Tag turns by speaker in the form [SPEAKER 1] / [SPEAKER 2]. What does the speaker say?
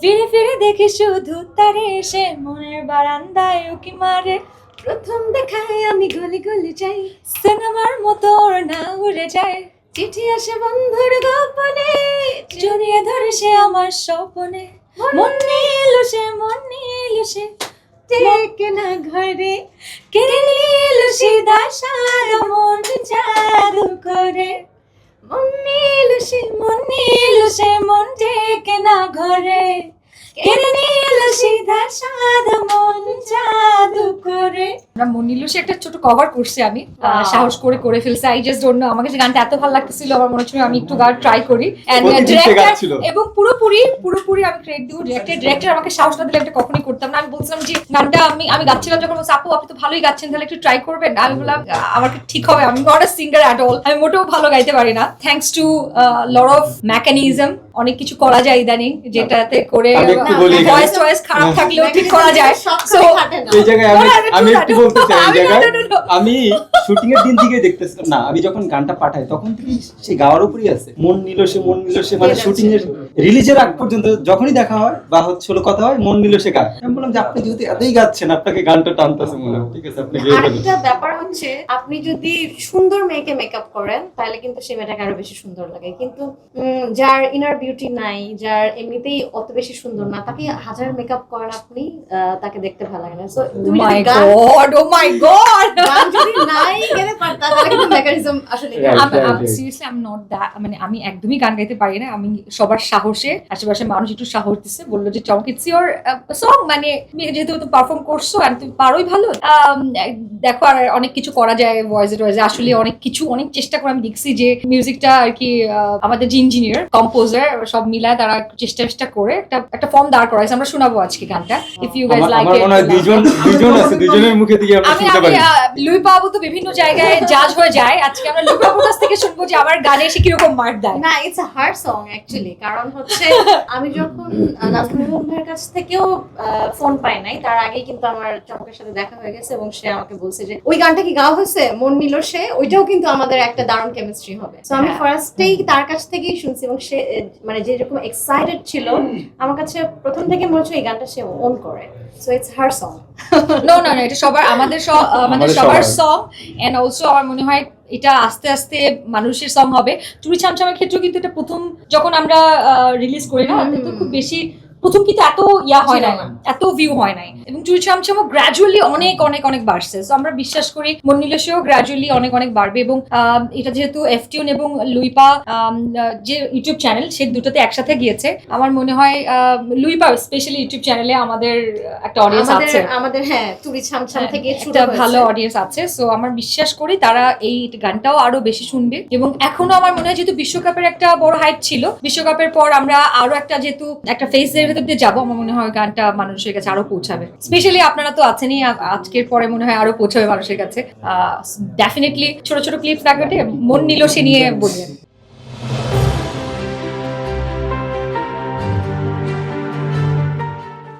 [SPEAKER 1] ফিরে ফিরে দেখি শুধু তারে এসে মনের বারান্দায় উকি মারে।
[SPEAKER 2] প্রথম দেখায় আমি গলি গলি যাই,
[SPEAKER 1] সিনেমার মতো ওর না উড়ে যায়।
[SPEAKER 2] চিঠি আসে বন্ধুর গোপনে,
[SPEAKER 1] জড়িয়ে ধরে সে আমার স্বপনে। মন নিয়ে এলো সে, মন নিয়ে এলো সে,
[SPEAKER 2] টেকে না ঘরে,
[SPEAKER 1] কেড়ে নিয়ে এলো সে দাসার মন জাদু করে।
[SPEAKER 2] মন নিল সে,
[SPEAKER 1] মন নিয়ে এলো সে, মন টেকে না ঘরে, কেড়ে নিয়ে এলো সে দাসার মন জাদু করে। মন নিল সে একটা ছোট কভার করছি আমি, সাহস করে ফেলছি। আই জাস্ট ডোন্ট নো, আমাকে যে গানটা এত ভালো লাগতেছিল আমার মনে হচ্ছিল আমি একটু গান ট্রাই করি। এবং পুরোপুরি আমি ক্রেডিট দিব ডিরেক্টর আমাকে সাহস না দিলে এটা কখনোই করতাম না। আমি বলছিলাম যে গানটা আমি গাচ্ছিলাম যখন বলছি আপু আপনি তো ভালোই গাচ্ছেন, তাহলে একটু ট্রাই করবেন। আমি বললাম আমার ঠিক হবে, আমি not a singer at all, আমি মোটেও ভালো গাইতে পারি না। Thanks to lot of mechanism, অনেক কিছু করা যায় ইদানিং যেটাতে করে ভয়েস খারাপ থাকলেও ঠিক করা যায়।
[SPEAKER 3] সো এই জায়গায় আমি একটু বলতে চাই, এই জায়গায় আমি শুটিং এর দিন থেকে দেখতেছিলাম না, আমি যখন গানটা পাঠাই তখন থেকে সেই গাওয়ার উপরই আছে। মন নিল সে, মন নিল সে, মানে শুটিং এর রিলিজের আগ পর্যন্ত যখনই দেখা হয় বা হচ্ছে কথা হয় মন নিল সে গান। আমি বললাম যে আপনি যেহেতু এতই গাচ্ছেন আপনাকে গানটা টানতেছে মনে হয়, ঠিক আছে আপনি গিয়ে বলুন।
[SPEAKER 2] আরেকটা ব্যাপার হচ্ছে আপনি যদি সুন্দর মেয়েকে মেকআপ করেন তাহলে কিন্তু সে মেয়েটাকে আরো বেশি সুন্দর লাগে, কিন্তু যার ইনার বিউটি নাই, যার এমনিতেই অত বেশি সুন্দর না, তাকে হাজার মেকআপ করেন আপনি তাকে দেখতে ভালো লাগে না। সো তুমি
[SPEAKER 1] মাই গড, ও মাই গড,
[SPEAKER 2] গান যদি নাই গেলে পারতা তাহলে কিন্তু মেকানিজম আসলে
[SPEAKER 1] seriously I am not that, মানে আমি একদমই গান গাইতে পারি না। আমি সবার সাহসে আশেপাশে মানুষ একটু সাহস দিচ্ছে, বললো যে চমক ইটস ইওর সং, মানে যেহেতু তুমি পারফর্ম করছো আর তুমি পারোই ভালো, দেখো আর অনেক কিছু করা যায় ভয়েসে টয়েসে। আসলে অনেক কিছু অনেক চেষ্টা করে আমি দেখছি যে মিউজিকটা আর কি আমাদের যে ইঞ্জিনিয়ার কম্পোজার সব মিলায় তারা চেষ্টা করে একটা ফর্ম দাঁড় করাইছে। আমরা শোনাবো আজকে গানটা, if you guys like it.
[SPEAKER 3] আমার মনে হয় দুইজন আছে, দুইজনের মুখে থেকে আমরা শুনতে পারি।
[SPEAKER 1] লুই বাবু তো বিভিন্ন জায়গায় জাজ হয়ে যায়, আজকে আমরা লুই বাবুর কাছ থেকে শুনবো যে আমার গানে এসে কিরকম মার্ক দেয়।
[SPEAKER 2] না, it's a hard song actually, কারণ হচ্ছে আমি যখন নাজমুল ভাইয়ের কাছ থেকেও ফোন পাই নাই, তার আগেই কিন্তু আমার চমকের সাথে দেখা হয়ে গেছে এবং সে আমাকে বলছে যে ওই গানটা কি গাওয়া হয়েছে মন নিল সে, ওইটাও কিন্তু আমাদের একটা দারুণ কেমিস্ট্রি হবে। সো আমি ফার্স্টেই তার কাছ থেকেই শুনছি এবং সে মানে যেরকম এক্সাইটেড ছিল আমার কাছে প্রথম থেকে মনে হচ্ছে এই গানটা সে ওন করে। So it's her song.
[SPEAKER 1] No এটা সবার আমাদের সবার সং, এন্ড অলসো আমার মনে হয় এটা আস্তে আস্তে মানুষের সং হবে। চুরি ছামছামের ক্ষেত্রেও কিন্তু এটা প্রথম যখন আমরা রিলিজ করি না, তো খুব বেশি প্রথম কিন্তু এত হয় নাই, এত ভিউ হয় নাই, এবং চুরি ছামছামও গ্র্যাজুয়ালি অনেক বাড়ছে। সো আমরা বিশ্বাস করি মন নিল সেও গ্র্যাজুয়ালি অনেক বাড়বে। এবং এটা যেহেতু এফটিউন এবং লুইপা যে ইউটিউব চ্যানেল সে দুটোতে একসাথে গিয়েছে, আমার মনে হয় লুইপা স্পেশালি ইউটিউব চ্যানেলে আমাদের একটা অডিয়েন্স আছে,
[SPEAKER 2] আমাদের হ্যাঁ চুরি ছামছাম থেকে
[SPEAKER 1] একটা ভালো অডিয়েন্স আছে। সো আমার বিশ্বাস করি তারা এই গানটাও আরো বেশি শুনবে। এবং এখনো আমার মনে হয় যেহেতু বিশ্বকাপের একটা বড় হাইপ ছিল, বিশ্বকাপের পর আমরা আরো একটা যেহেতু একটা ফেজের ভেতর দিয়ে যাবো, আমার মনে হয় গানটা মানুষের কাছে আরো পৌঁছাবে। স্পেশালি আপনারা তো আছেনই, আজকের পরে মনে হয় আরো পৌঁছাবে মানুষের কাছে। ডেফিনেটলি ছোট ছোট ক্লিপস দেখাতে মন নিল সে নিয়ে বলবেন।